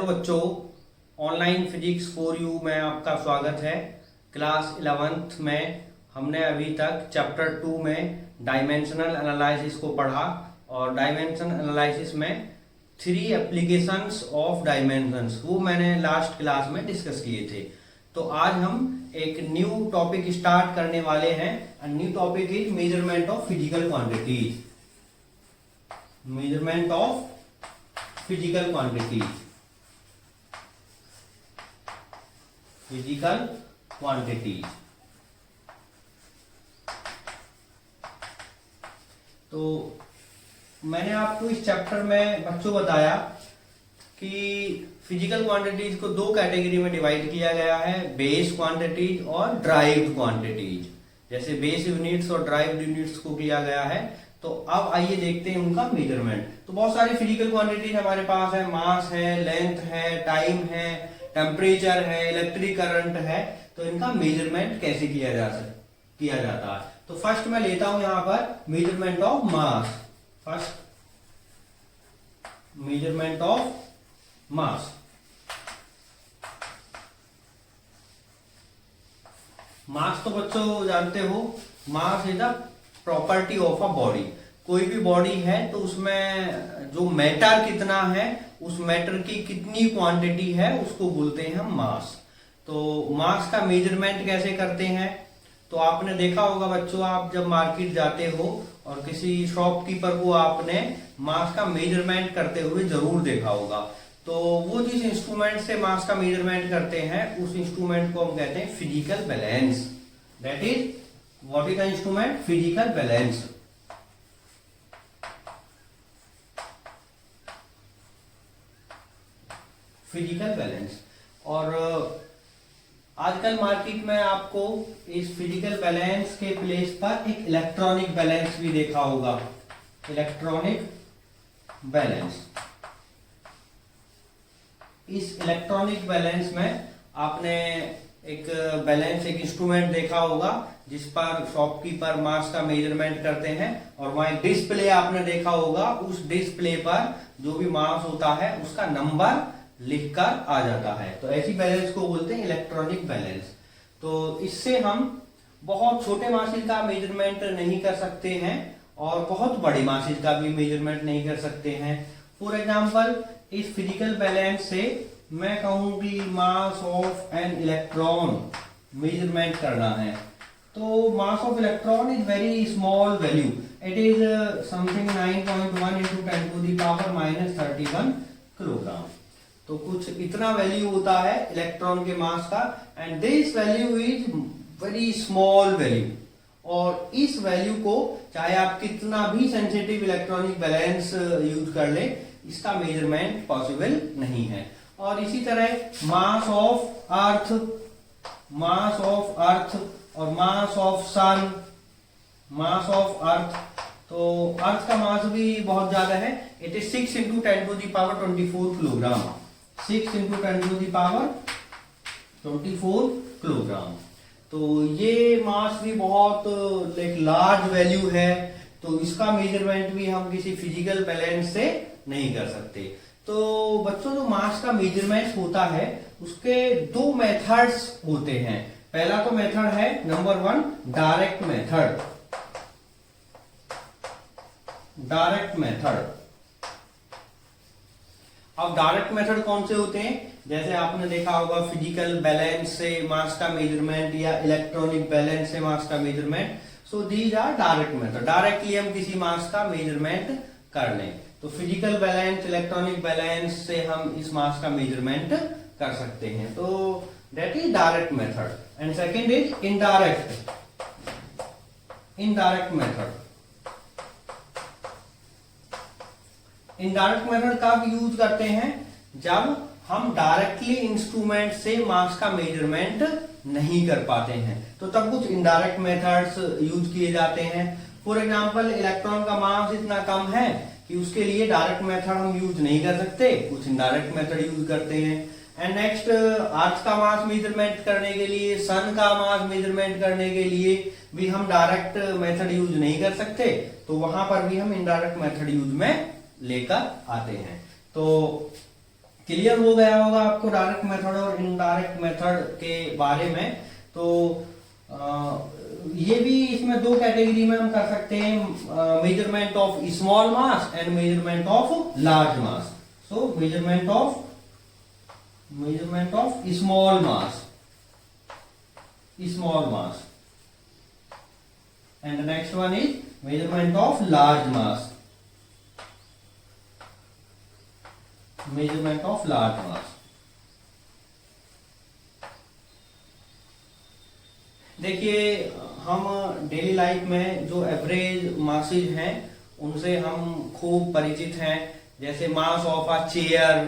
Hello बच्चों, online physics for you में आपका स्वागत है। क्लास 11th में हमने अभी तक चैप्टर 2 में डायमेंशनल एनालिसिस को पढ़ा और डायमेंशन एनालिसिस में 3 एप्लीकेशंस ऑफ डायमेंशंस वो मैंने लास्ट क्लास में डिस्कस किए थे। तो आज हम एक न्यू टॉपिक स्टार्ट करने वाले हैं। New topic is measurement of physical quantities. Measurement of physical quantities. Physical quantities. तो मैंने आपको इस चैप्टर में बच्चों बताया कि फिजिकल क्वांटिटीज को 2 कैटेगरी में डिवाइड किया गया है, बेस क्वांटिटीज और ड्राइव्ड क्वांटिटीज। जैसे बेस यूनिट्स और ड्राइव्ड यूनिट्स को किया गया है। तो अब आइए देखते हैं उनका मेजरमेंट। तो बहुत सारी फिजिकल क्वांटिटीज हमारे पास है, मास है, लेंथ है, टाइम है, टेम्परेचर है, इलेक्ट्रिक करंट है। तो इनका मेजरमेंट कैसे किया जाता है। तो फर्स्ट मैं लेता हूं यहां पर measurement of mass. First measurement of mass. Mass तो बच्चों जानते हो, mass is the property of a body. कोई भी बॉडी है तो उसमें जो मैटर कितना है, उस मैटर की कितनी क्वांटिटी है, उसको बोलते हैं हम मास। तो मास का मेजरमेंट कैसे करते हैं। तो आपने देखा होगा बच्चों, आप जब मार्केट जाते हो और किसी शॉपकीपर को आपने मास का मेजरमेंट करते हुए जरूर देखा होगा। तो वो जिस इंस्ट्रूमेंट से मास का मेजरमेंट करते हैं उस इंस्ट्रूमेंट को हम कहते हैं physical balance. That is what is the instrument? Physical balance. Physical balance. और आजकल मार्केट में आपको इस फिजिकल बैलेंस के प्लेस पर एक इलेक्ट्रॉनिक बैलेंस भी देखा होगा। Electronic balance. इस इलेक्ट्रॉनिक बैलेंस में आपने एक बैलेंस, एक इंस्ट्रूमेंट देखा होगा जिस पर शॉपकीपर मास का मेजरमेंट करते हैं और वहां एक डिस्प्ले आपने देखा होगा। उस डिस्प्ले पर जो भी मास होता है उसका नंबर लिखकर आ जाता है। तो ऐसी बैलेंस को बोलते हैं इलेक्ट्रॉनिक बैलेंस। तो इससे हम बहुत छोटे मासिल का मेजरमेंट नहीं कर सकते हैं और बहुत बड़े मासिल का भी मेजरमेंट नहीं कर सकते हैं। फॉर एग्जाम्पल, इस फिजिकल बैलेंस से मैं कहूंगी mass of an electron measurement करना है। तो mass of electron is very small value. It is something 9.1 into 10 to the power -31 kilogram. तो कुछ इतना वैल्यू होता है इलेक्ट्रॉन के मास का, and this value is very small value. और इस वैल्यू को चाहे आप कितना भी सेंसिटिव इलेक्ट्रॉनिक बैलेंस यूज कर ले, इसका मेजरमेंट पॉसिबल नहीं है। और इसी तरह mass of earth, mass of earth और mass of sun. Mass of earth, तो अर्थ का मास भी बहुत ज्यादा है। It is 6 into 10 to the power 24 kilogram. 6 into 10 to the power 24 kilogram. तो ये मास भी बहुत एक लार्ज वैल्यू है। तो इसका मेजरमेंट भी हम किसी फिजिकल बैलेंस से नहीं कर सकते। तो बच्चों, जो मास का मेजरमेंट होता है उसके 2 मेथड्स होते हैं। पहला तो मेथड है number 1 direct method. Direct method. अब डायरेक्ट मेथड कौन से होते हैं? जैसे आपने देखा होगा फिजिकल बैलेंस से मास का मेजरमेंट या इलेक्ट्रॉनिक बैलेंस से मास का measurement. So these are direct method. Directly हम किसी मास का मेजरमेंट कर लें। तो फिजिकल बैलेंस, इलेक्ट्रॉनिक बैलेंस से हम इस मास का मेजरमेंट कर सकते हैं। तो that is direct method. And second is indirect. Indirect method. Indirect method कब यूज करते हैं? जब हम डायरेक्टली इंस्ट्रूमेंट से मास का मेजरमेंट नहीं कर पाते हैं, तो तब कुछ इनडायरेक्ट मेथड्स यूज किए जाते हैं। फॉर एग्जांपल, इलेक्ट्रॉन का मास इतना कम है कि उसके लिए डायरेक्ट मेथड हम यूज नहीं कर सकते, कुछ इनडायरेक्ट मेथड यूज करते हैं। एंड नेक्स्ट, अर्थ का मास मेजरमेंट करने के लिए, सन का मास मेजरमेंट करने के लिए भी हम डायरेक्ट मेथड यूज नहीं कर सकते। तो वहां पर भी हम इनडायरेक्ट मेथड यूज में लेकर आते हैं। तो क्लियर हो गया होगा आपको डायरेक्ट मेथड और इनडायरेक्ट मेथड के बारे में। तो ये भी इसमें दो कैटेगरी में हम कर सकते हैं, measurement of small mass and measurement of large mass. So measurement of small mass and the next one is measurement of large mass, देखिए हम डेली लाइफ में जो एवरेज मासेज हैं उनसे हम खूब परिचित हैं। जैसे मास ऑफ अ चेयर,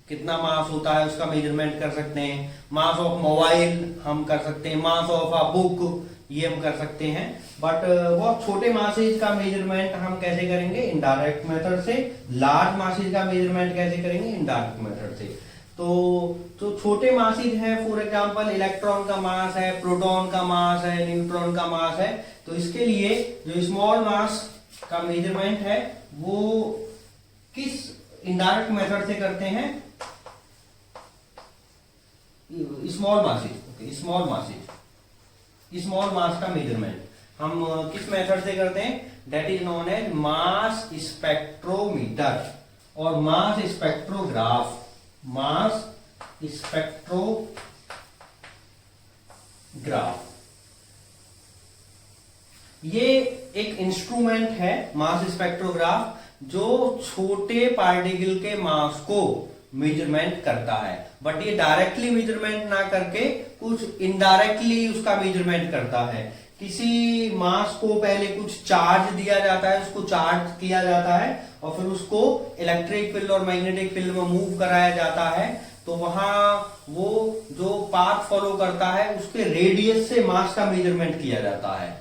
कितना मास होता है उसका मेजरमेंट कर सकते हैं। मास ऑफ मोबाइल हम कर सकते हैं। मास ऑफ अ बुक ये हम कर सकते हैं। बट बहुत छोटे मासेज का मेजरमेंट हम कैसे करेंगे? इनडायरेक्ट मेथड से। लार्ज मासेज का मेजरमेंट कैसे करेंगे? इनडायरेक्ट मेथड से। तो जो छोटे मासेज हैं, फॉर एग्जांपल इलेक्ट्रॉन का मास है, प्रोटॉन का मास है, न्यूट्रॉन का मास है, तो इसके लिए जो स्मॉल मास का मेजरमेंट है वो किस इनडायरेक्ट मेथड से करते हैं? स्मॉल मास का मेजरमेंट हम किस मेथड से करते हैं? That is known as mass spectrometer और मास स्पेक्ट्रोग्राफ। ये एक इंस्ट्रूमेंट है मास स्पेक्ट्रोग्राफ, जो छोटे पार्टिकल के मास को मेजरमेंट करता है। बट ये डायरेक्टली मेजरमेंट ना करके कुछ इनडायरेक्टली उसका मेजरमेंट करता है। किसी मास को पहले कुछ चार्ज दिया जाता है, उसको चार्ज किया जाता है और फिर उसको इलेक्ट्रिक फील्ड और मैग्नेटिक फील्ड में मूव कराया जाता है। तो वहां वो जो पाथ फॉलो करता है उसके रेडियस से मास का मेजरमेंट किया जाता है।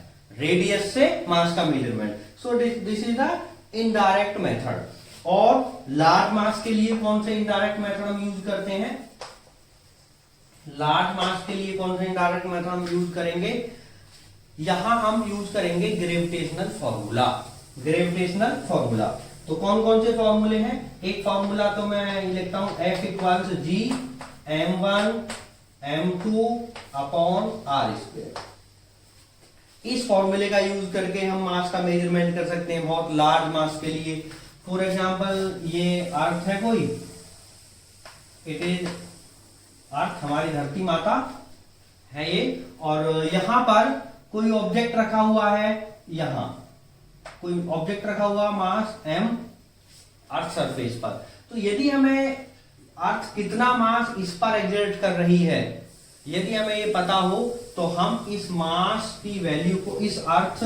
सो this is the indirect method. और लार्ज मास के लिए कौन से इनडायरेक्ट मेथड हम यूज करते हैं? लार्ज मास के लिए कौन से इनडायरेक्ट मेथड हम यूज करेंगे? यहां हम यूज करेंगे ग्रेविटेशनल फॉर्मूला। तो कौन कौन से फॉर्मूले हैं? एक फॉर्मूला तो मैं लिखता हूं, F equals G m1 m2 upon r²। इस फॉर्मूले का यूज करके हम मास का मेजरमेंट कर सकते हैं बहुत लार्ज मास के लिए। फॉर एग्जाम्पल ये अर्थ है कोई, इट इज अर्थ, हमारी धरती माता है ये, और यहां पर कोई ऑब्जेक्ट रखा हुआ है, यहां कोई ऑब्जेक्ट रखा हुआ मास m अर्थ सरफेस पर। तो यदि हमें अर्थ कितना मास इस पर एक्सर्ट कर रही है, यदि हमें ये पता हो, तो हम इस मास की वैल्यू को इस अर्थ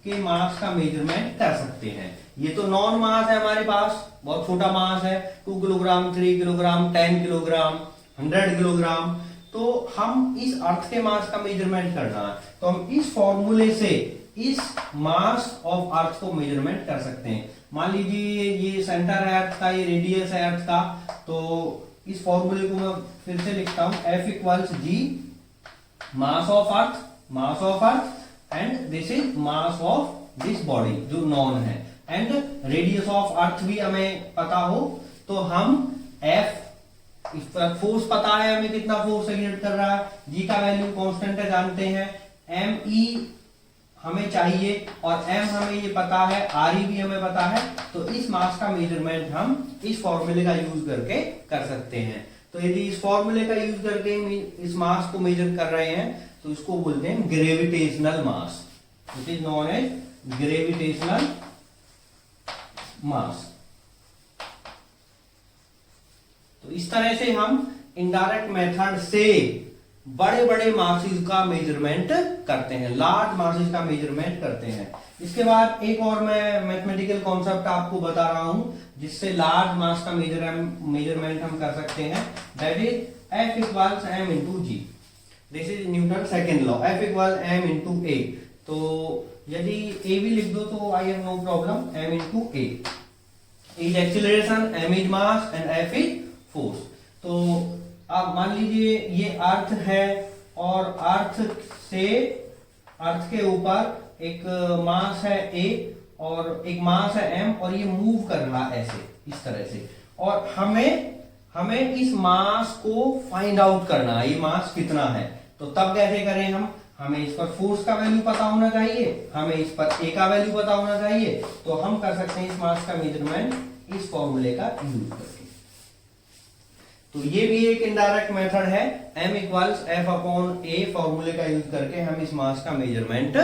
के मास का मेजरमेंट कर सकते हैं। ये तो नॉन मास है हमारे पास, बहुत छोटा मास है, 2 किलोग्राम, 3 किलोग्राम, 10 किलोग्राम, 100 किलोग्राम। तो हम इस अर्थ के मास का मेजरमेंट करना है, तो हम इस फॉर्मूले से इस मास ऑफ अर्थ को मेजरमेंट कर सकते हैं। मान लीजिए ये सेंटर है अर्थ का, ये रेडियस है अर्थ का, तो इस फॉर्मूले को मैं फिर से लिखता हूं, F equals G mass of earth and this is mass of this body जो नॉन है, एंड रेडियस ऑफ अर्थ भी हमें पता हो, तो हम F फोर्स पता है हमें कितना फोर्स एक्सर्ट कर रहा है, G का वैल्यू कांस्टेंट है जानते हैं, ME हमें चाहिए और M हमें ये पता है, RE भी हमें पता है। तो इस मास का मेजरमेंट हम इस फॉर्मूले का यूज करके कर सकते हैं। तो यदि इस फॉर्मूले का यूज करके इस मास को मेजर कर रहे हैं तो इसको बोलते हैं gravitational mass. It is known as gravitational mass. तो इस तरह से हम इनडायरेक्ट मेथड से बड़े बड़े मासेस का मेजरमेंट करते हैं, लार्ज मासेस का मेजरमेंट करते हैं। इसके बाद एक और मैं मैथमेटिकल कॉन्सेप्ट आपको बता रहा हूं जिससे लार्ज मास का मेजरमेंट हम कर सकते हैं, that is F equals m into g. This is Newton second law, F equal m into a. तो यदि a भी लिख दो तो I have no problem, m into a is acceleration, m is mass and F is force. तो अब मान लीजिए ये अर्थ है और अर्थ के ऊपर एक मास है a और एक मास है m और ये मूव कर रहा है ऐसे, इस तरह से, और हमें इस मास को फाइंड आउट करना है, ये मास कितना है। तो तब कैसे करें हम, हमें इस पर फोर्स का वैल्यू पता होना चाहिए, हमें इस पर ए का वैल्यू पता होना चाहिए। तो हम कर सकते हैं इस मास का मेजरमेंट इस फॉर्मूले का यूज करके। तो ये भी एक इनडायरेक्ट मेथड है, m इक्वल्स एफ अपॉन ए फॉर्मूले का यूज करके हम इस मास का मेजरमेंट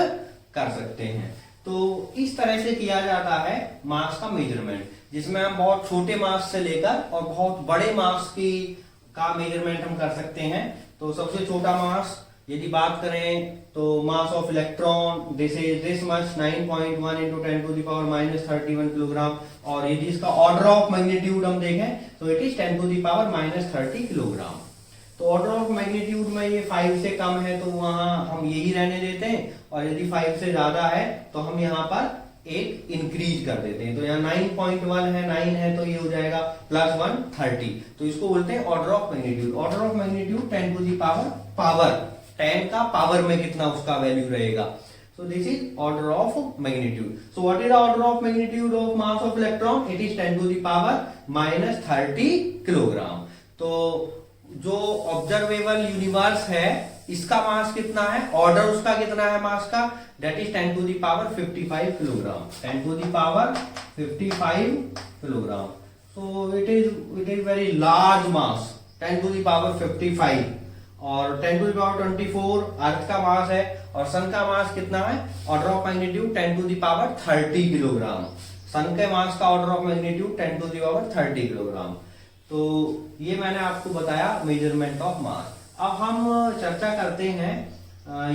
कर सकते हैं। तो इस तरह से किया जाता है मास का मेजरमेंट, जिसमें हम बहुत छोटे मास से लेकर और बहुत बड़े मास का मेजरमेंट हम कर सकते हैं। तो सबसे छोटा मास यदि बात करें तो mass of electron this much 9.1 into 10 to the power minus 31 kilogram, और यदि इसका ऑर्डर ऑफ मैग्नीट्यूड हम देखें तो it is 10 to the power minus 30 kilogram. तो ऑर्डर ऑफ मैग्नीट्यूड में ये 5 से कम है तो वहां हम यही रहने देते हैं, और यदि 5 से ज्यादा है तो हम यहाँ पर एक इंक्रीज कर देते हैं। तो यहाँ 9.1 है, 9 है तो ये हो जाएगा +1 30। तो इसको बोलते हैं order of magnitude. Order of magnitude 10 to the power 10 का पावर में कितना उसका वैल्यू रहेगा। So this is order of magnitude. So what is the order of magnitude of mass of electron? It is 10 to the power minus 30 kilogram. तो जो observable universe है इसका मास कितना है, ऑर्डर उसका कितना है मास का, that is 10 to the power 55 kilogram, 10 to the power 55 kilogram. So it is very large mass, 10 to the power 55, और 10 to the power 24 अर्थ का मास है, और सन का मास कितना है, order of magnitude 10 to the power 30 kilogram. Sun के mass का order of magnitude 10 to the power 30 kilogram. तो ये मैंने आपको बताया मेजरमेंट ऑफ मास। अब हम चर्चा करते हैं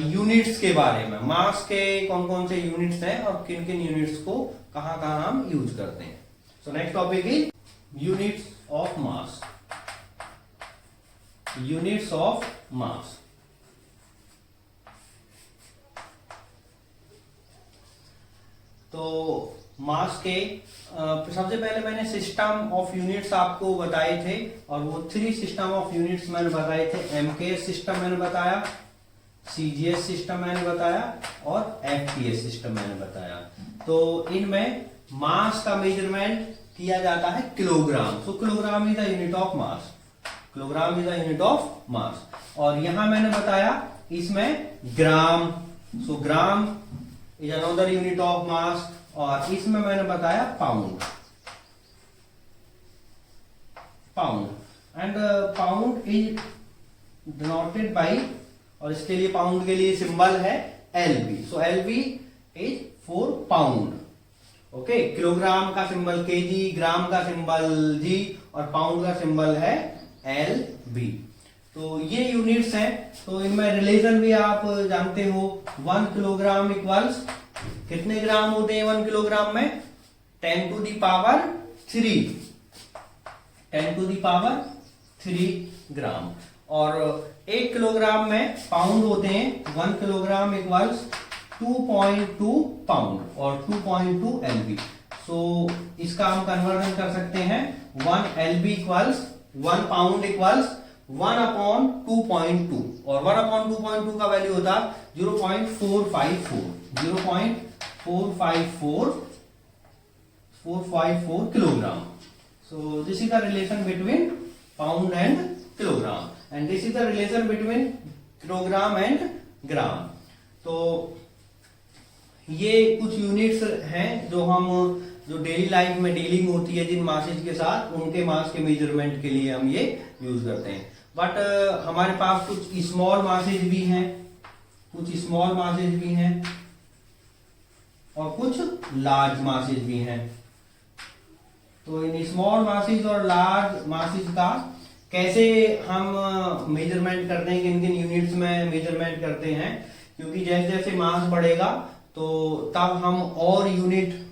यूनिट्स के बारे में, मास के कौन कौन से यूनिट्स हैं और किन किन यूनिट्स को कहां कहां हम यूज करते हैं। So next topic is units of mass. Units of mass. तो मास के सबसे पहले मैंने सिस्टम ऑफ यूनिट्स आपको बताए थे, और वो 3 सिस्टम ऑफ यूनिट्स मैंने बताए थे। एमकेएस सिस्टम मैंने बताया, सीजीएस सिस्टम मैंने बताया, और एफपीएस सिस्टम मैंने बताया। तो इनमें मास का मेजरमेंट किया जाता है kilogram. So kilogram is the unit of mass, kilogram is the unit of mass. और यहां मैंने बताया इसमें gram, so gram is another unit of mass, और इसमें मैंने बताया pound, and pound is denoted by, और इसके लिए पाउंड के लिए सिंबल है lb. So lb is for pound. Okay, kilogram का सिंबल केजी, ग्राम का सिंबल जी, और पाउंड का सिंबल है एल बी। तो ये यूनिट्स हैं। तो इनमें रिलेशन भी आप जानते हो, 1 किलोग्राम इक्वल्स कितने ग्राम होते हैं 1 किलोग्राम में, 10 to the power 3, 10 to the power 3 ग्राम। और 1 किलोग्राम में पाउंड होते हैं, 1 किलोग्राम इक्वल्स 2.2 पाउंड और 2.2 एलबी। सो इसका हम कन्वर्जन कर सकते हैं, 1 एलबी इक्वल्स 1 पाउंड इक्वल्स 1/2.2, और 1/2.2 का वैल्यू होता 0.454, 0.454 kilogram. So this is the relation between pound and kilogram, and this is the relation between kilogram and gram. तो ये कुछ यूनिट्स हैं जो डेली लाइफ में डीलिंग होती है जिन मासेज के साथ, उनके मास के मेजरमेंट के लिए हम ये यूज करते हैं। बट हमारे पास कुछ स्मॉल मासेज भी हैं, और कुछ लार्ज मासेज भी हैं। तो इन स्मॉल मासेज और लार्ज मासेज का कैसे हम मेजरमेंट करते हैं, किन किन यूनिट्स में मेजरमेंट करते हैं, क्योंकि जैसे जैसे मास बढ़ेगा तो तब हम और यूनिट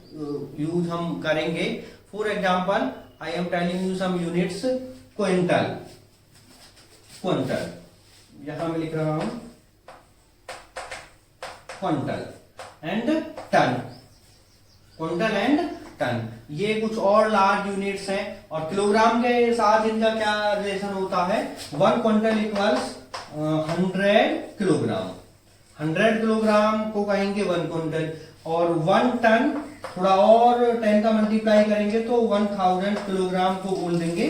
यूज हम करेंगे। For example I am telling you some units, quintal, यहां मैं लिख रहा हूं क्विंटल एंड टन, ये कुछ और लार्ज यूनिट्स हैं। और किलोग्राम के साथ इनका क्या रिलेशन होता है, 1 क्विंटल इक्वल्स 100 किलोग्राम, 100 किलोग्राम को कहेंगे 1 क्विंटल, और 1 टन थोड़ा और 10 का मल्टीप्लाई करेंगे तो 1000 किलोग्राम को बोल देंगे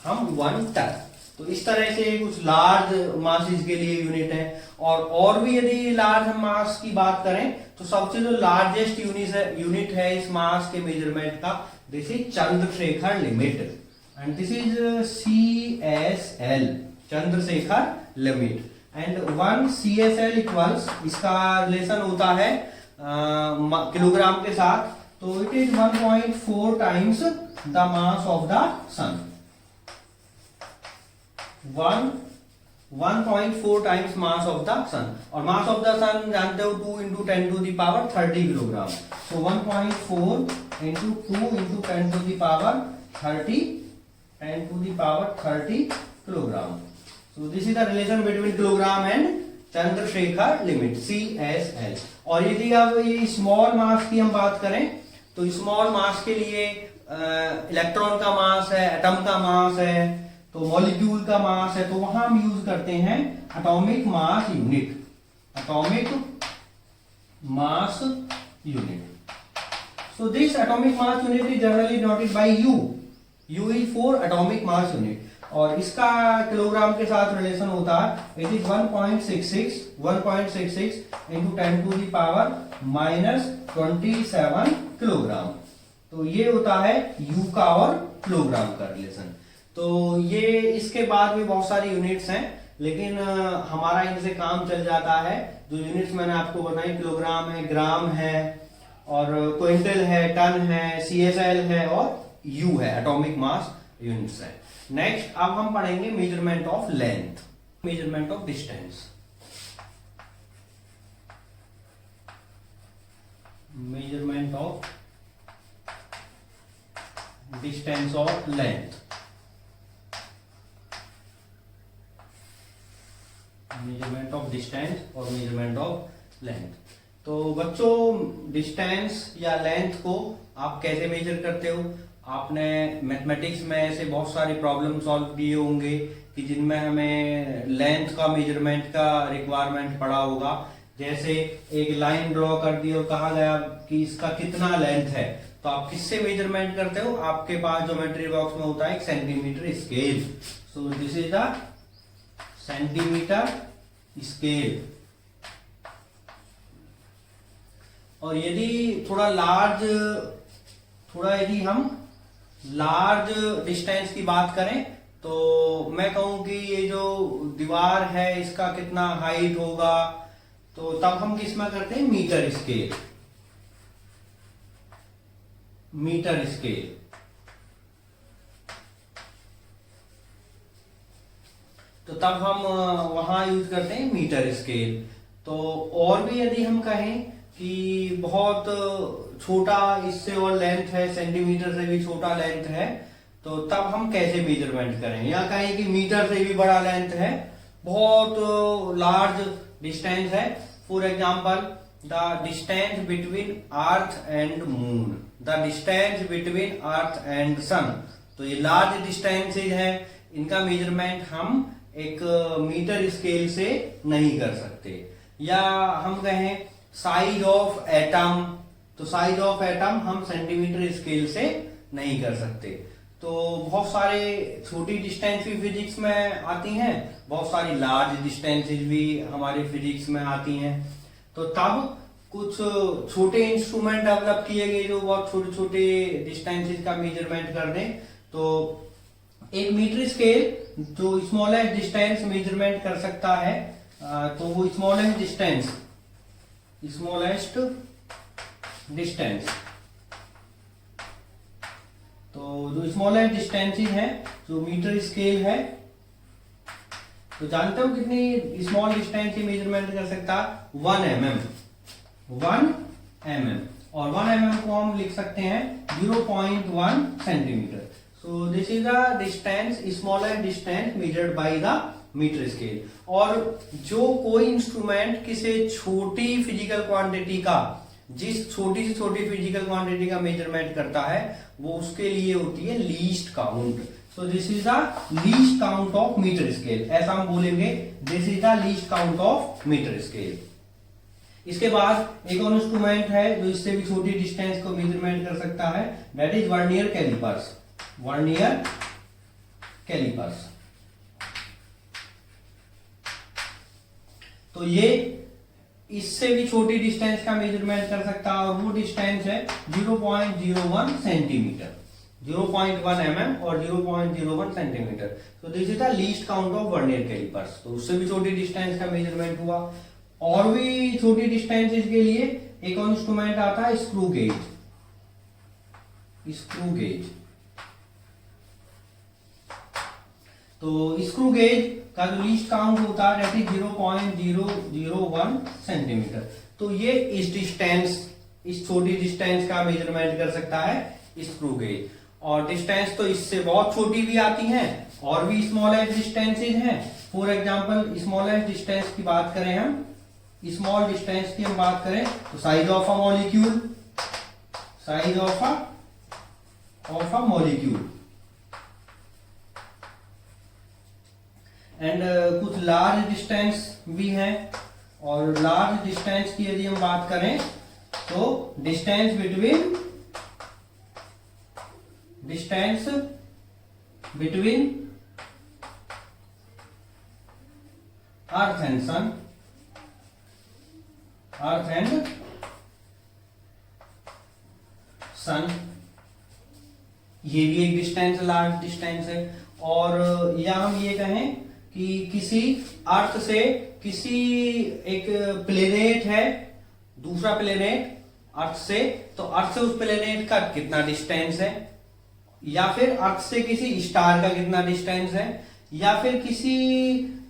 हम 1 टन। तो इस तरह से कुछ लार्ज मासेस के लिए यूनिट है। और भी यदि लार्ज मास की बात करें तो सबसे जो लार्जेस्ट यूनिट है इस मास के मेजरमेंट का, this is Chandrasekhar limit and this is CSL, Chandrasekhar limit. And 1 CSL equals, इसका रिलेशन होता है किलोग्राम के साथ, तो it is 1.4 times the mass of the sun. 1.4 times mass of the sun, और मास ऑफ द सन जानते हो 2 into 10 to the power 30 kilogram. So 1.4 into 2 into 10 to the power 30, 10 to the power 30 kilogram. So this is the relation between kilogram and Chandrashekhar limit CSL। और यदि अब ये small mass की हम बात करें तो स्मॉल मास के लिए इलेक्ट्रॉन का मास है, एटम का मास है, तो मॉलिक्यूल का मास है, तो वहां हम यूज करते हैं atomic mass unit, atomic mass unit. So this atomic mass unit is generally denoted by U। U is for atomic mass unit, और इसका किलोग्राम के साथ रिलेशन होता है, it is 1.66 into 10 to the power -27 kilogram. तो ये होता है U का और किलोग्राम का रिलेशन। तो ये इसके बाद भी बहुत सारी यूनिट्स हैं, लेकिन हमारा इनसे काम चल जाता है। जो यूनिट्स मैंने आपको बताई, किलोग्राम है, ग्राम है, और क्विंटल है, टन है, CSL है, और U है, एटॉमिक मास यूनिट्स है। नेक्स्ट अब हम पढ़ेंगे measurement of length, measurement of distance. Measurement of distance और लेंथ, मेजरमेंट ऑफ डिस्टेंस और मेजरमेंट ऑफ लेंथ। तो बच्चों, डिस्टेंस या लेंथ को आप कैसे मेजर करते हो? आपने मैथमेटिक्स में ऐसे बहुत सारे प्रॉब्लम सॉल्व किए होंगे कि जिनमें हमें लेंथ का मेजरमेंट का रिक्वायरमेंट पड़ा होगा। जैसे एक लाइन ड्रॉ कर दी और कहा गया कि इसका कितना लेंथ है, तो आप किससे मेजरमेंट करते हो? आपके पास ज्योमेट्री बॉक्स में होता है एक centimetre scale. So this is the centimetre scale. और यदि यदि हम लार्ज डिस्टेंस की बात करें तो मैं कहूं कि ये जो दीवार है इसका कितना हाइट होगा, तो तब हम किस में करते हैं? Metre scale, metre scale. तो तब हम वहां यूज करते हैं मीटर स्केल। तो और भी यदि हम कहें कि बहुत छोटा इससे और लेंथ है, सेंटीमीटर से भी छोटा लेंथ है, तो तब हम कैसे मेजरमेंट करें? या कहें कि मीटर से भी बड़ा लेंथ है, बहुत लार्ज डिस्टेंस है, for example the distance between earth and moon, the distance between earth and sun. तो ये लार्ज डिस्टेंसेज है, इनका मेजरमेंट हम एक मीटर स्केल से नहीं कर सकते। या हम कहें साइज ऑफ एटम, तो साइज ऑफ एटम हम सेंटीमीटर स्केल से नहीं कर सकते। तो बहुत सारे छोटी डिस्टेंस भी फिजिक्स में आती हैं, बहुत सारी लार्ज डिस्टेंसेज भी हमारे फिजिक्स में आती हैं। तो तब कुछ छोटे इंस्ट्रूमेंट डेवलप किए गए जो बहुत छोटे छोटे डिस्टेंसेज का मेजरमेंट कर दें। तो एक मीटर स्केल जो स्मॉलेस्ट डिस्टेंस मेजरमेंट कर सकता है, तो वो स्मॉलेस्ट डिस्टेंस तो जो स्मॉलेस्ट डिस्टेंसेज है, जो मीटर स्केल है, तो जानते हो कितनी स्मॉल डिस्टेंस की मेजरमेंट कर सकता है? 1 mm, 1 mm। और 1 mm को हम लिख सकते हैं 0.1 centimetre. So this is the distance, smallest distance measured by the metre scale. और जो कोई इंस्ट्रूमेंट किसी छोटी फिजिकल क्वांटिटी का, जिस छोटी से छोटी फिजिकल क्वांटिटी का मेजरमेंट करता है, वो उसके लिए होती है least count. So this is the least count of metre scale, ऐसा हम बोलेंगे, this is the least count of metre scale. इसके बाद एक और इंस्ट्रूमेंट है जो इससे भी छोटी डिस्टेंस को मेजरमेंट कर सकता है, that is vernier callipers. Vernier callipers, तो ये इससे भी छोटी डिस्टेंस का मेजरमेंट कर सकता है और वो डिस्टेंस है 0.01 सेंटीमीटर, 0.1 mm और 0.01 सेंटीमीटर। तो this is the least count of vernier callipers. तो उससे भी छोटी डिस्टेंस का मेजरमेंट हुआ। और भी छोटी डिस्टेंसेस के लिए एक और इंस्ट्रूमेंट आता है स्क्रू गेज। स्क्रू गेज, तो स्क्रू गेज का जो लीस्ट काउंट होता है दैट इज 0.001 सेंटीमीटर। तो ये इस डिस्टेंस, इस छोटी डिस्टेंस का मेजरमेंट कर सकता है स्क्रू गेज। और डिस्टेंस तो इससे बहुत छोटी भी आती हैं और भी स्मॉलेस्ट डिस्टेंसेज हैं। फॉर एग्जांपल स्मॉलेस्ट डिस्टेंस की बात करें, हम स्मॉल डिस्टेंस की हम बात करें तो size of a molecule, size of a molecule and कुछ लार्ज डिस्टेंस भी हैं। और लार्ज डिस्टेंस की यदि हम बात करें तो distance between earth and sun, earth and sun, ये भी एक डिस्टेंस, लार्ज डिस्टेंस है। और या हम ये कहें कि किसी अर्थ से किसी एक प्लेनेट है, दूसरा प्लेनेट अर्थ से, तो अर्थ से उस प्लेनेट का कितना डिस्टेंस है, या फिर अर्थ से किसी स्टार का कितना डिस्टेंस है, या फिर किसी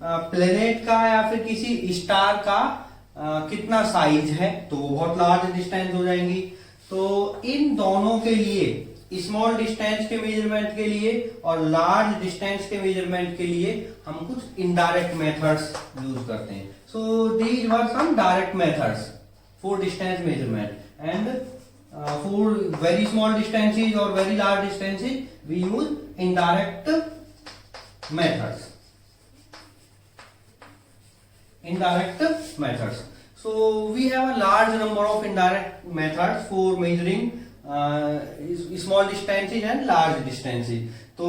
प्लेनेट का या फिर किसी स्टार का कितना साइज है, तो वो बहुत लार्ज डिस्टेंस हो जाएंगी। तो इन दोनों के लिए, स्मॉल डिस्टेंस के मेजरमेंट के लिए और लार्ज डिस्टेंस के मेजरमेंट के लिए, हम कुछ इनडायरेक्ट मेथड्स यूज करते हैं। So these were some direct methods for distance measurement and for very small distances और very large distances we use indirect methods, indirect methods. So we have a large number of indirect methods for measuring small distances and large distances. तो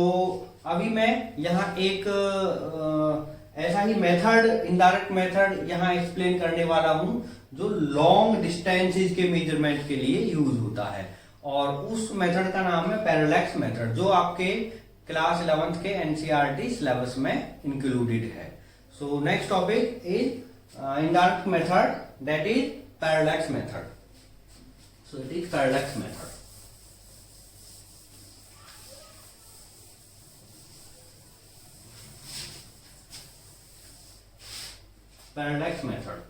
अभी मैं यहाँ एक ऐसा ही method, indirect method यहाँ explain करने वाला हूँ जो लॉन्ग डिस्टेंसेस के मेजरमेंट के लिए यूज होता है। और उस मेथड का नाम है पैरेलैक्स मेथड, जो आपके क्लास 11th के एनसीईआरटी सिलेबस में इंक्लूडेड है। So next topic is indirect method, that is parallax method. So it is parallax method. Parallax method.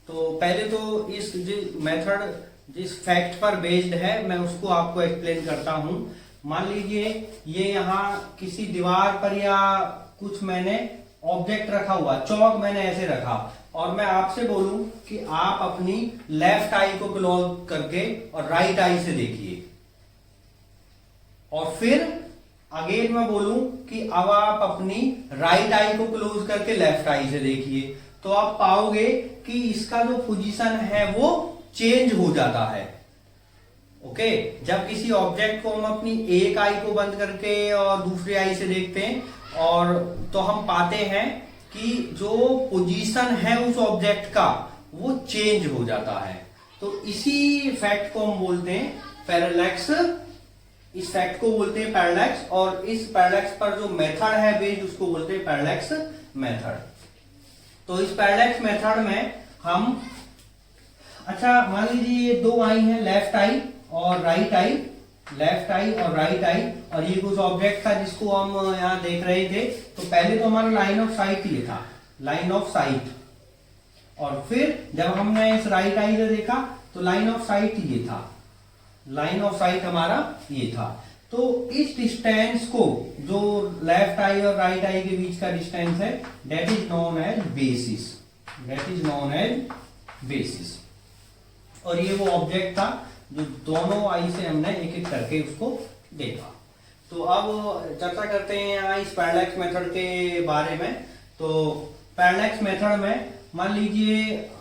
तो पहले तो इस मेथड जिस फैक्ट पर बेस्ड है मैं उसको आपको एक्सप्लेन करता हूं। मान लीजिए ये यहाँ किसी दीवार पर या कुछ मैंने ऑब्जेक्ट रखा हुआ, चौक मैंने ऐसे रखा और मैं आपसे बोलूं कि आप अपनी लेफ्ट आई को क्लोज करके और राइट आई से देखिए, और फिर अगेन मैं बोलूं कि अब आप अपनी राइट आई को क्लोज करके लेफ्ट आई से देखिए, तो आप पाओगे कि इसका जो पोजीशन है वो चेंज हो जाता है। ओके, जब किसी ऑब्जेक्ट को हम अपनी एक आई को बंद करके और दूसरी आई से देखते हैं और तो हम पाते हैं कि जो पोजीशन है उस ऑब्जेक्ट का वो चेंज हो जाता है। तो इसी फैक्ट को हम बोलते हैं पैरेलैक्स, इस फैक्ट को बोलते हैं पैरेलैक्स, और इस पैरेलैक्स पर जो मेथड है बेस्ड उसको बोलते हैं पैरेलैक्स मेथड। तो इस पैरेलैक्स मेथड में हम, अच्छा मान लीजिए ये दो आई हैं, लेफ्ट आई और राइट आई, लेफ्ट आई और राइट आई, और ये कुछ ऑब्जेक्ट था जिसको हम यहाँ देख रहे थे। तो पहले तो हमारा लाइन ऑफ साइट ये था, लाइन ऑफ साइट, और फिर जब हमने इस राइट आई से देखा तो लाइन ऑफ साइट ये था, लाइन ऑफ साइट हमारा ये था। तो इस डिस्टेंस को, जो लेफ्ट आई और राइट आई के बीच का डिस्टेंस है, that is known as basis, that is known as basis. और ये वो ऑब्जेक्ट था जो दोनों आई से हमने एक एक करके उसको देखा। तो अब चर्चा करते हैं यहाँ इस पैरेलैक्स मेथड के बारे में। तो पैरेलैक्स मेथड में मान लीजिए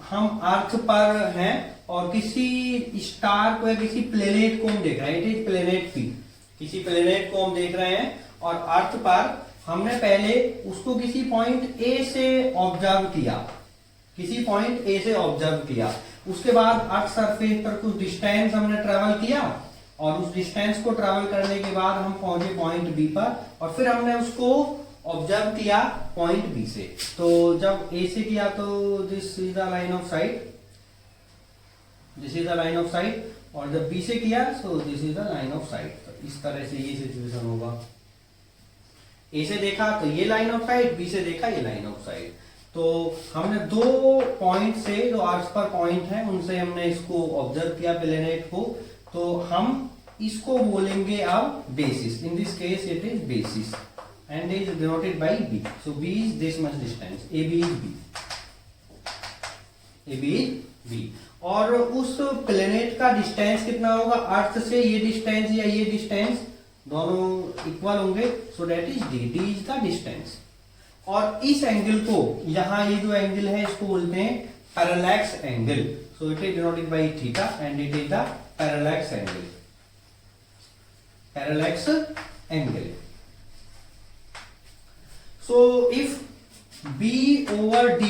हम अर्थ पर हैं और किसी स्टार को या किसी प्लेनेट को हम देख रहे हैं, इट इज प्लेनेट पी, किसी प्लेनेट को हम देख रहे हैं और अर्थ पर हमने पहले उसको किसी पॉइंट ए से ऑब्जर्व किया, किसी पॉइंट ए से ऑब्जर्व किया। उसके बाद अर्थ सरफेस पर कुछ डिस्टेंस हमने ट्रेवल किया और उस डिस्टेंस को ट्रेवल करने के बाद हम पहुंचे पॉइंट बी पर और फिर हमने उसको ऑब्जर्व किया पॉइंट बी से। तो जब ए से किया तो this is the line of site, this is the line of site, और जब बी से किया सो this is the line of site. तो इस तरह से ये सिचुएशन होगा। ए से देखा तो ये लाइन ऑफ साइट, बी से देखा ये लाइन ऑफ साइट। तो हमने दो पॉइंट से, जो अर्थ पर पॉइंट है उनसे हमने इसको ऑब्जर्व किया प्लेनेट को। तो हम इसको बोलेंगे अब basis. In this case it is basis and is denoted by B. So B is this much distance. AB is B. AB is B. और उस प्लेनेट का डिस्टेंस कितना होगा? अर्थ से ये डिस्टेंस या ये डिस्टेंस दोनों इक्वल होंगे। So that is D. D is the distance. और इस एंगल को, यहाँ ये जो एंगल है इसको बोलते हैं parallax angle. So it is denoted by theta and it is the parallax angle, parallax angle. So if B over D,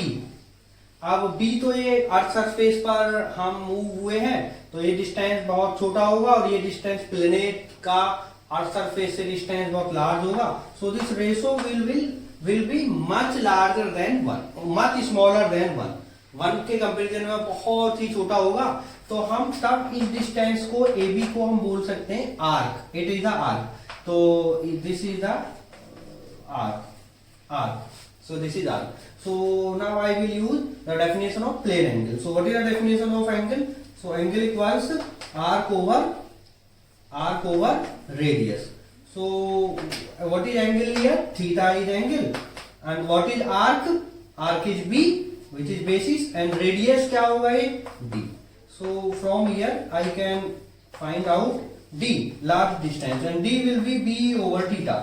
अब B तो ये अर्थ सरफेस पर हम मूव हुए हैं तो ये डिस्टेंस बहुत छोटा होगा और ये डिस्टेंस प्लेनेट का अर्थ सरफेस से डिस्टेंस बहुत लार्ज होगा। So this ratio will be much larger than 1, much smaller than 1 के कंपेरिजन में बहुत ही छोटा होगा। तो हम तब इस डिस्टेंस को AB को हम बोल सकते हैं arc, it is the arc. तो this is the arc, arc. So this is arc. So now I will use the definition of plane angle. So what is the definition of angle? So angle equals arc over radius. So what is angle here? Theta is angle. And what is arc? Arc is B, which is basis, and radius क्या होगा ये? D. So from here I can find out D, large distance, and D will be B over theta.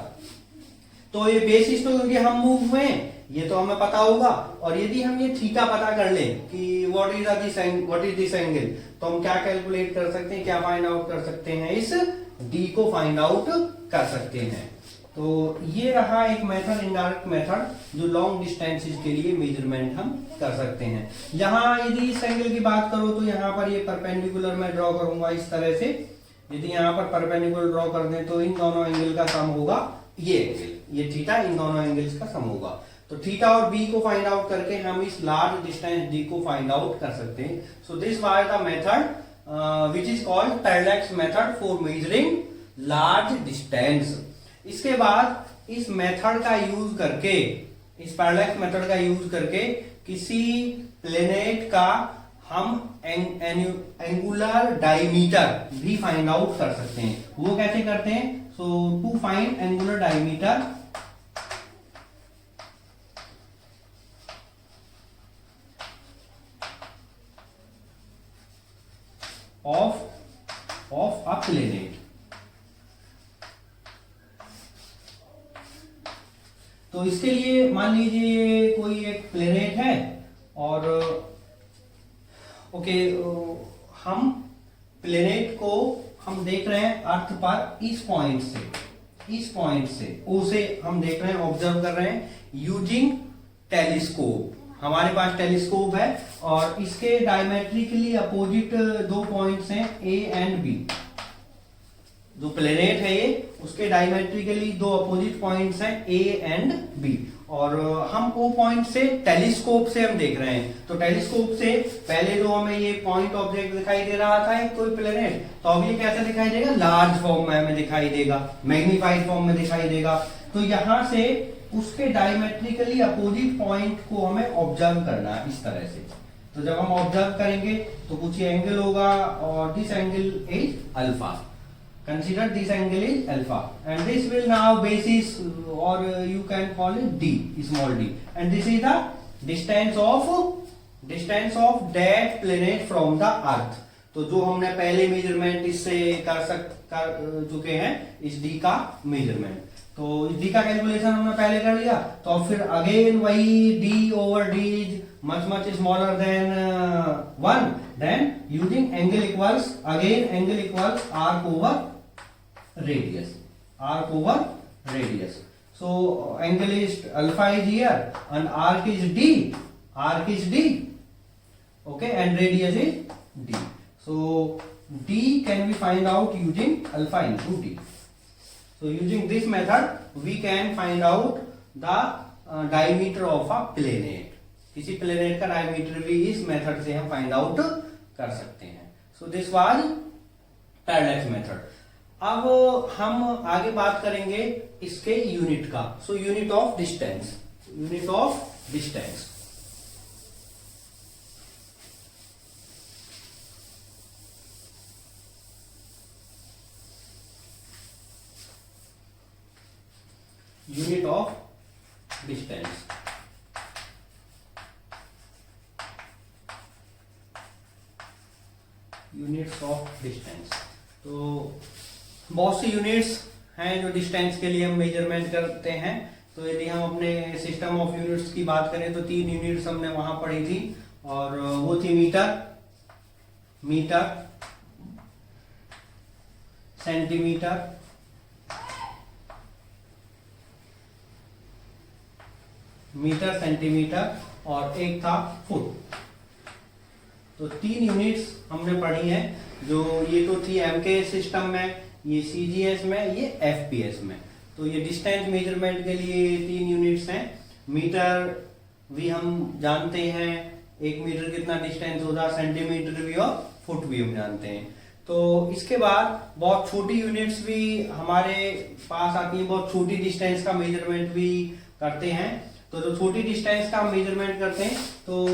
तो ये basis तो क्योंकि हम move हुए हैं ये तो हमें पता होगा, और यदि हम ये थीटा पता कर लें कि व्हाट इज दिस एंगल, तो हम क्या कैलकुलेट कर सकते हैं, क्या फाइंड आउट कर सकते हैं, इस डी को फाइंड आउट कर सकते हैं। तो ये रहा एक मेथड, इनडायरेक्ट मेथड, जो लॉन्ग डिस्टेंसेस के लिए मेजरमेंट हम कर सकते हैं। यहाँ यदि इस एंगल की बात करो तो यहाँ पर ये परपेंडिकुलर मैं ड्रॉ करूंगा इस तरह से। यदि यहाँ पर परपेंडिकुलर ड्रॉ कर दें तो इन दोनों एंगल का सम होगा ये एंगल, ये थीटा, इन दोनों एंगल्स का सम होगा। तो थीटा और बी को फाइंड आउट करके हम इस लार्ज डिस्टेंस डी को फाइंड आउट कर सकते हैं। So this was the method which is called parallax method for measuring large distance. इसके बाद इस मेथड का यूज करके, इस पैरेलैक्स मेथड का यूज करके किसी प्लेनेट का हम एंगुलर डायमीटर भी फाइंड आउट कर सकते हैं। वो कैसे करते हैं? So to find angular diameter of a planet, तो इसके लिए मान लीजिए कोई एक प्लेनेट है और ओके, हम प्लेनेट को हम देख रहे हैं अर्थ पर इस पॉइंट से ओ से हम देख रहे हैं, ऑब्जर्व कर रहे हैं यूजिंग टेलीस्कोप। हमारे पास टेलीस्कोप है और इसके डायमेट्रिकली अपोजिट दो पॉइंट्स हैं ए एंड बी। जो प्लेनेट है ये, उसके डायमेट्रिकली दो अपोजिट पॉइंट्स हैं ए एंड बी, और हम वो पॉइंट से टेलीस्कोप से हम देख रहे हैं। तो टेलीस्कोप से पहले जो हमें ये पॉइंट ऑब्जेक्ट दिखाई दे रहा था कोई प्लेनेट, तो अब ये कैसे दिखाई देगा? लार्ज फॉर्म में हमें दिखाई देगा, मैग्नीफाइड फॉर्म में दिखाई देगा। तो यहां से उसके डायमेट्रिकली अपोजिट पॉइंट को हमें ऑब्जर्व करना है इस तरह से। तो जब हम ऑब्जर्व करेंगे तो कुछ एंगल होगा और this angle is alpha. Consider this angle is alpha, and this will now basis, or you can call it d, small d, and this is the distance of that planet from the earth. तो जो हमने पहले measurement इससे कर चुके हैं इस D का मेजरमेंट, तो इस डी का कैलकुलेशन हमने पहले कर लिया। तो अब फिर अगेन वही D over D is much smaller than 1, then using angle equals, again angle equals arc over radius, arc over radius. So angle is alpha is here and arc is d, arc is d, okay, and radius is d. So d can be find out using alpha into d. So using this method we can find out the diameter of a planet. किसी planet का diameter भी इस method से हम find out कर सकते हैं। So this was parallax method. अब हम आगे बात करेंगे इसके यूनिट का। So unit of distance, unit of distance. Unit of distance, units of distance. तो बहुत सी यूनिट्स हैं जो डिस्टेंस के लिए हम मेजरमेंट करते हैं। तो यदि हम अपने सिस्टम ऑफ यूनिट्स की बात करें तो 3 यूनिट्स हमने वहां पढ़ी थी, और वो थी metre, metre, centimetre, metre, centimetre, और एक था फुट। तो 3 यूनिट्स हमने पढ़ी हैं, जो ये तो थी एमके सिस्टम में, ये सीजीएस में, ये एफपीएस में। तो ये डिस्टेंस मेजरमेंट के लिए 3 यूनिट्स हैं। मीटर भी हम जानते हैं, 1 मीटर कितना डिस्टेंस होता है, सेंटीमीटर भी और फुट भी हम जानते हैं। तो इसके बाद बहुत छोटी यूनिट्स भी हमारे पास आती हैं, बहुत छोटी डिस्टेंस का मेजरमेंट भी करते हैं। तो जो छोटी डिस्टेंस का मेजरमेंट करते हैं तो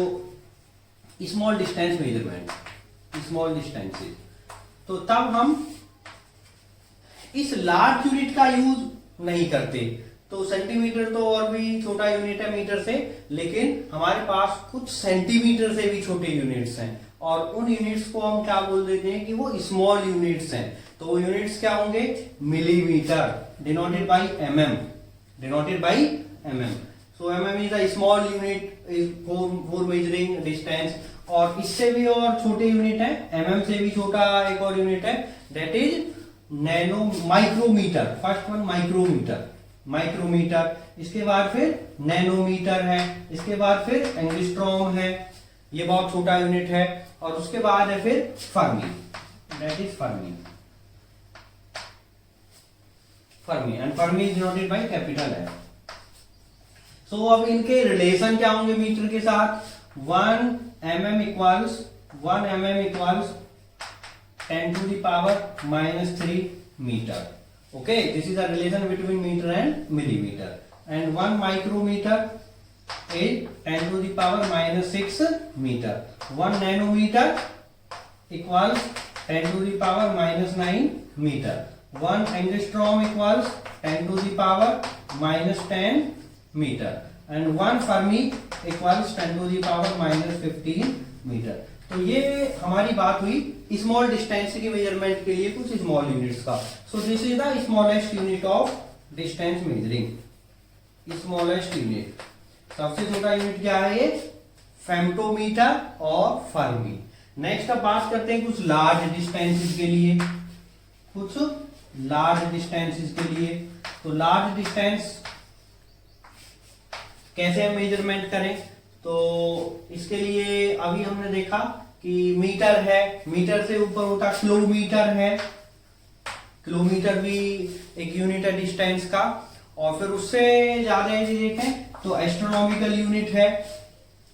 small distance measurement, small distances. तो तब हम इस लार्ज यूनिट का यूज नहीं करते। तो सेंटीमीटर तो और भी छोटा यूनिट है मीटर से, लेकिन हमारे पास कुछ सेंटीमीटर से भी छोटे यूनिट्स हैं, और उन यूनिट्स को हम क्या बोल देते हैं कि वो स्मॉल यूनिट्स हैं। तो वो यूनिट्स क्या होंगे? Millimetre, denoted by MM, denoted by MM. So MM is a small unit for measuring distance. और इससे भी और छोटे यूनिट है, एमएम से भी छोटा एक और यूनिट है, that is nano micrometre. First one micrometre, micrometre. इसके बाद फिर नैनोमीटर है, इसके बाद फिर एंगस्ट्रॉम है, ये बहुत छोटा यूनिट है। और उसके बाद है फिर Fermi, that is Fermi, Fermi, and Fermi is denoted by capital है। सो अब इनके रिलेशन क्या होंगे मीटर के साथ? 1 mm equals 10 to the power -3 meter. Okay, this is a relation between meter and millimeter. And 1 micrometer is 10 to the power -6 meter. 1 nanometer equals 10 to the power -9 meter. 1 angstrom equals 10 to the power -10 meter. And 1 Fermi equals 10 to the power -15 meter. तो ये हमारी बात हुई small distance की measurement के लिए कुछ small units का। सो this is the smallest unit of distance measuring, smallest unit. सबसे छोटा यूनिट क्या है? ये फेम्टोमीटर और फर्मी। नेक्स्ट अब बात करते हैं कुछ लार्ज डिस्टेंसेस के लिए, कुछ लार्ज डिस्टेंसेस के लिए। तो लार्ज डिस्टेंस कैसे हम मेजरमेंट करें? तो इसके लिए अभी हमने देखा कि मीटर है, मीटर से ऊपर होता किलोमीटर है, किलोमीटर भी एक यूनिट है डिस्टेंस का। और फिर उससे ज्यादा यदि देखें तो एस्ट्रोनॉमिकल यूनिट है,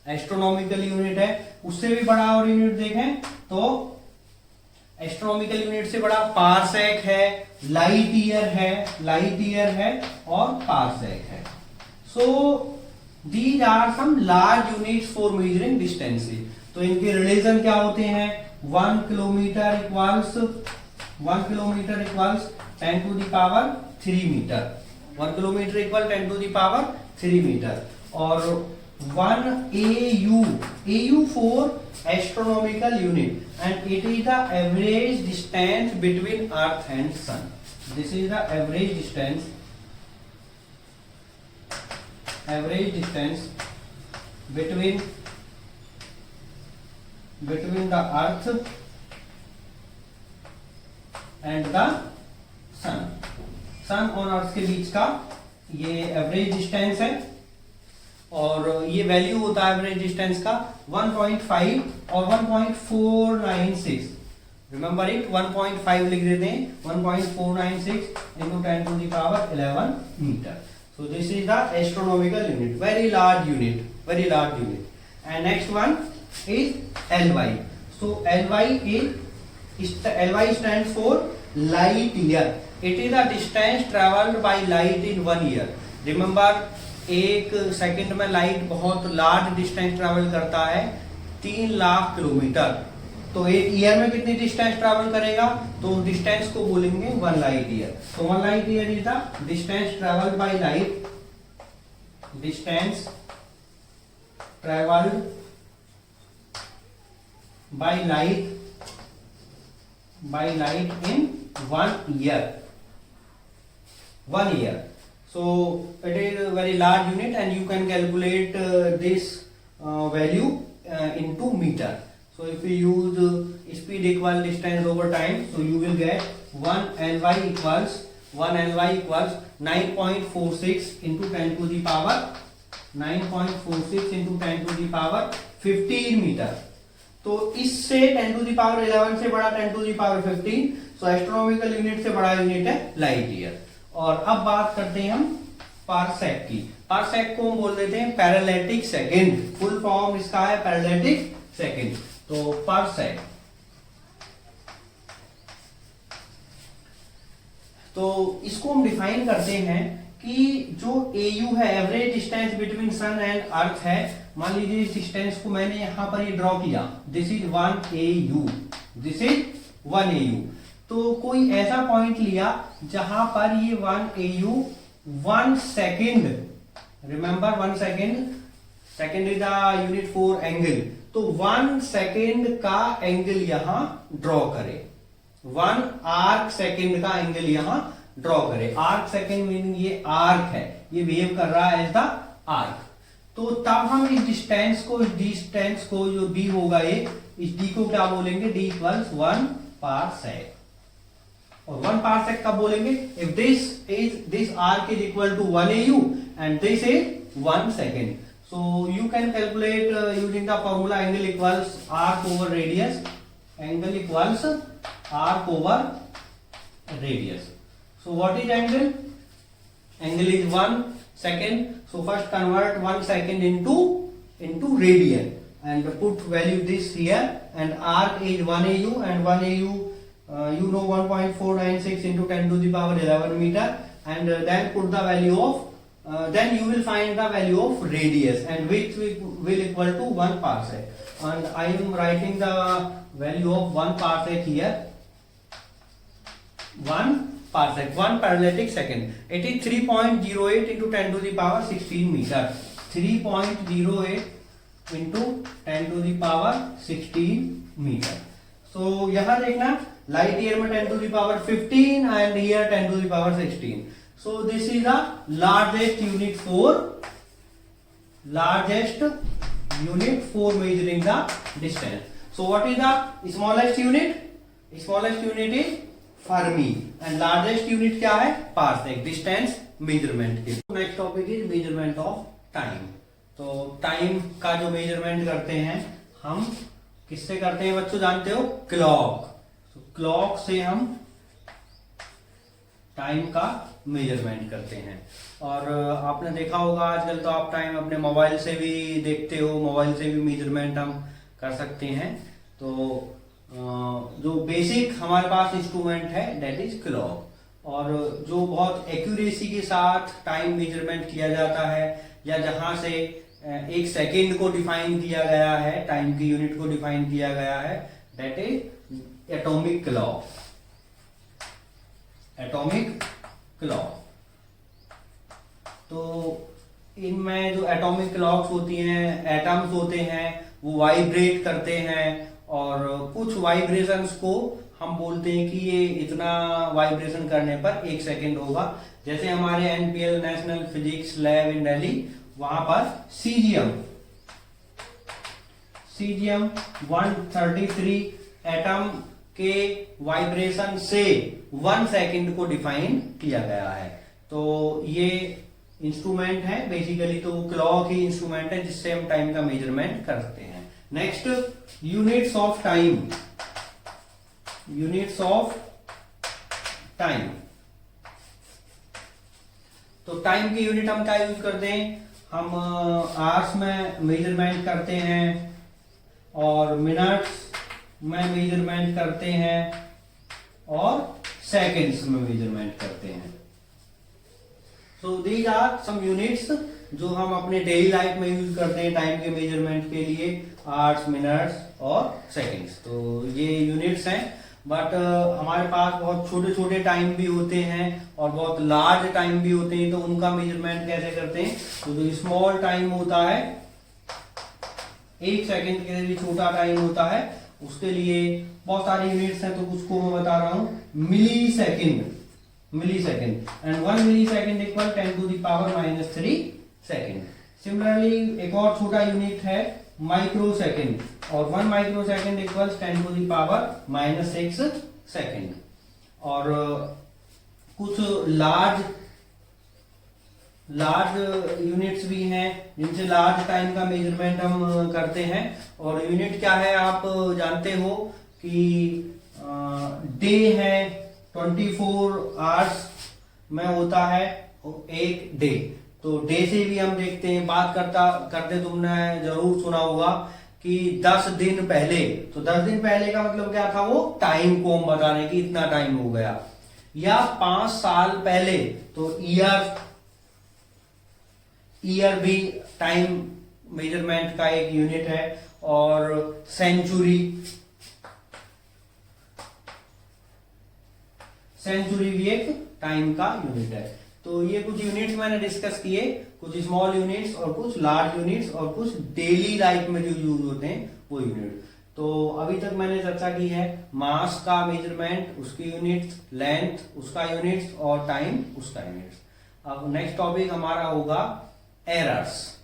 एस्ट्रोनॉमिकल यूनिट है। उससे भी बड़ा और यूनिट देखें तो एस्ट्रोनॉमिकल यूनिट से बड़ा पारसेक है, लाइट ईयर है, लाइट ईयर है और पारसेक है। सो These are some large units for measuring distances. तो इनके रिलेशन क्या होते हैं? 1 kilometre equals 10 to the power 3 metre. 1 kilometre equal 10 to the power 3 metre. और 1 AU. AU for astronomical unit, and it is the average distance between Earth and Sun. This is the average distance between the Earth and the Sun. सन और अर्थ के बीच का ये average distance है, और ये value होता है एवरेज डिस्टेंस का 1.5 और 1.496. रिमेंबर इट, 1.5 लिख देते हैं, 1.496 into 10 to the power 11 metre. So this is the astronomical unit, very large unit. And next one is LY. So LY stands for light year. It is the distance traveled by light in 1 year. Remember, एक second में light बहुत large distance travel करता है, 3 lakh kilometre. तो एक year में कितनी distance travel करेगा, तो डिस्टेंस को बोलेंगे 1 लाइट ईयर. तो 1 light year is the distance travelled by light, distance travelled by light in 1 year. 1 year. So it is a very large unit, and you can calculate this value into meter. So if we use speed equal distance over time, so you will get 1 ly equals 9.46 into 10 to the power 9.46 into 10 to the power 15 metre. तो इससे 10 to the power 11 से बड़ा 10 to the power 15. So astronomical unit से बड़ा unit है light year. और अब बात करते हैं हम पारसेक की. पारसेक को हम बोल देते हैं पैरेलैटिक सेकंड. फुल फॉर्म इसका है पैरेलैटिक सेकंड. तो पारसेक, तो इसको हम डिफाइन करते हैं कि जो AU है, average distance between sun and earth है. मान लीजिए इस डिस्टेंस को मैंने यहां पर ये ड्रॉ किया, this is 1 AU, this is 1 AU. तो कोई ऐसा पॉइंट लिया जहां पर ये 1 AU 1 second, remember 1 second is the unit for angle. तो 1 सेकेंड का एंगल यहां ड्रॉ करे, 1 आर्क सेकेंड का एंगल यहां ड्रॉ करे. आर्क सेकेंड मीनिंग ये आर्क है, ये वेव कर रहा है एज द आर्क. तो तब हम इस डिस्टेंस को जो d होगा, ये इस d को क्या बोलेंगे, d इक्वल्स 1 पारसेक. और 1 पारसेक कब बोलेंगे, if this arc is equal to 1 AU and this is 1 second. So you can calculate using the formula angle equals arc over radius. Angle equals arc over radius. So what is angle? Angle is 1 second. So first convert 1 second into radian and put value this here. And arc is 1 AU, and 1 AU you know 1.496 into 10 to the power 11 meter. And then put the value of then you will find the value of radius, and which will equal to 1 parsec. And I am writing the value of 1 parsec here. 1 parsec, 1 parallelic second. It is 3.08 into 10 to the power 16 meter. 3.08 into 10 to the power 16 meter. So यहाँ देखना, light year में 10 to the power 15 and here 10 to the power 16. So this is the largest unit for measuring the distance. So what is the smallest unit? Smallest unit is Fermi, and largest unit क्या है, parsec, distance measurement के. Next topic is measurement of time. तो time का जो measurement करते हैं हम किससे करते हैं बच्चों, जानते हो, क्लॉक. क्लॉक से हम टाइम का मेजरमेंट करते हैं. और आपने देखा होगा आजकल तो आप टाइम अपने मोबाइल से भी देखते हो, मोबाइल से भी मेजरमेंट हम कर सकते हैं. तो जो बेसिक हमारे पास इंस्ट्रूमेंट है दैट इज क्लॉक, और जो बहुत एक्यूरेसी के साथ टाइम मेजरमेंट किया जाता है, या जहां से एक सेकेंड को डिफाइन किया गया है, टाइम की यूनिट को डिफाइन किया गया है, that is atomic clock. Atomic clock. तो इनमें जो एटॉमिक क्लॉक्स होती हैं, एटम्स होते हैं, वो वाइब्रेट करते हैं और कुछ वाइब्रेशंस को हम बोलते हैं कि ये इतना वाइब्रेशन करने पर 1 सेकेंड होगा। जैसे हमारे NPL national physics lab in Delhi, वहां पर सीजियम 133 एटम के वाइब्रेशन से 1 सेकेंड को डिफाइन किया गया है। तो ये इंस्ट्रूमेंट है, बेसिकली तो क्लॉक ही इंस्ट्रूमेंट है जिससे हम टाइम का मेजरमेंट करते हैं। Next, units of time. Units of time, तो टाइम की यूनिट हम क्या यूज करते हैं? हम आवर्स में मेजरमेंट करते हैं और मिनट्स में मेजरमेंट करते हैं और सेकंड्स में मेजरमेंट करते हैं। So these are some units जो हम अपने डेली लाइफ में यूज करते हैं टाइम के मेजरमेंट के लिए, आवर्स, मिनट्स और सेकंड्स। तो ये यूनिट्स हैं, बट हमारे पास बहुत छोटे छोटे टाइम भी होते हैं और बहुत लार्ज टाइम भी होते हैं। तो उनका मेजरमेंट कैसे करते हैं? तो जो स्मॉल टाइम होता है, 1 सेकेंड के भी छोटा टाइम होता है, उसके लिए बहुत सारे यूनिट्स हैं। तो कुछ को मैं बता रहा हूं, millisecond and 1 millisecond equal 10 to the power -3 second. Similarly एक और छोटा यूनिट है माइक्रो सेकेंड, और 1 microsecond equals 10 to the power -6 second. और कुछ लार्ज यूनिट्स भी हैं जिनसे लार्ज टाइम का मेजरमेंट हम करते हैं। और यूनिट क्या है आप जानते हो कि डे है, 24 आवर्स में होता है एक डे। तो डे से भी हम देखते हैं, बात करते तुमने जरूर सुना होगा कि 10 दिन पहले, तो 10 दिन पहले का मतलब क्या था? वो टाइम को हम बता रहे हैं कि इतना टाइम हो गया। या 5 साल पहले, तो ईयर भी टाइम मेजरमेंट का एक यूनिट है। और सेंचुरी भी एक टाइम का यूनिट है। तो ये कुछ यूनिट्स मैंने डिस्कस किए, कुछ स्मॉल यूनिट्स और कुछ लार्ज यूनिट्स और कुछ डेली लाइफ में जो यूज होते हैं वो यूनिट। तो अभी तक मैंने चर्चा की है मास का मेजरमेंट, उसकी यूनिट्स, लेंथ उसका यूनिट्स और टाइम उसका यूनिट्स। अब नेक्स्ट टॉपिक हमारा होगा एरर्स।